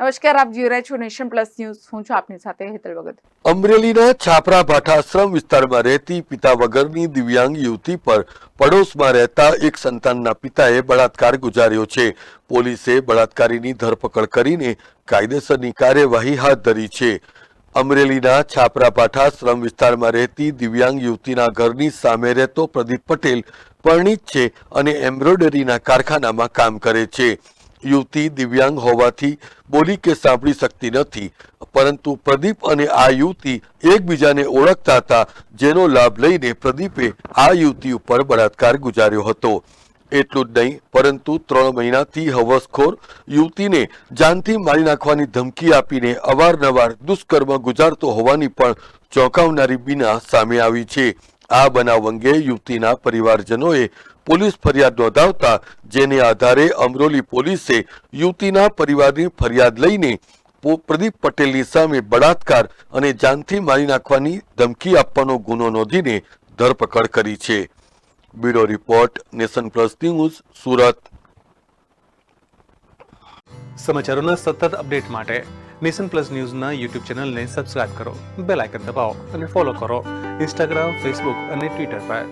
નમસ્કાર, આપ જોઈ રહ્યા છો નેશન પ્લસ ન્યૂઝ. હું છું આપની સાથે હેતલ ભગત. અમરેલીના છાપરા ભાટાશ્રમ વિસ્તારમાં રહેતી પિતા વગરની દિવ્યાંગ યુવતી પર પડોશમાં રહેતા એક સંતાનના પિતાએ બળાત્કાર ગુજાર્યો છે. પોલીસે બળાત્કારીની ધરપકડ કરીને કાયદેસરની કાર્યવાહી હાથ ધરી છે. અમરેલીના છાપરા ભાટાશ્રમ વિસ્તારમાં રહેતી દિવ્યાંગ યુવતીના ઘરની સામે રહેતો પ્રદીપ પટેલ પરણિત છે અને એમ્બ્રોઇડરીના કારખાનામાં કામ કરે છે. યુવતી દિવ્યાંગ હોવાથી બોલી કે સાંભળી શકતી નથી, પરંતુ પ્રદીપ અને આ યુવતી એકબીજાને ઓળખતા હતા, જેનો લાભ લઈને પ્રદીપે આ યુવતી ઉપર બળાત્કાર ગુજાર્યો હતો. એટલું જ નહીં, પરંતુ 3 મહિનાથી હવસખોર યુવતીને જાનથી મારી નાખવાની ધમકી આપીને અવારનવાર દુષ્કર્મ ગુજારતો હોવાની પણ ચોંકાવનારી બીના સામે આવી છે. આ બનાવ અંગે યુવતીના પરિવારજનોએ પોલીસ ફરિયાદ નોંધાવતા, જેને આધારે અમરોલી પોલીસે યુવતીના પરિવારની ફરિયાદ લઈને પ્રદીપ પટેલની સામે બળાત્કાર અને જાનથી મારી નાખવાની ધમકી આપવાનો ગુનો નોંધીને ધરપકડ કરી છે. Bureau report, nation plus news, Surat. સમાચારોના સતત અપડેટ માટે નેશન પ્લસ ન્યૂઝના યુટ્યુબ ચેનલને સબસ્ક્રાઇબ કરો, બેલ આઇકન દબાવો અને ફોલો કરો ઇન્સ્ટાગ્રામ, ફેસબુક અને ટ્વિટર પર.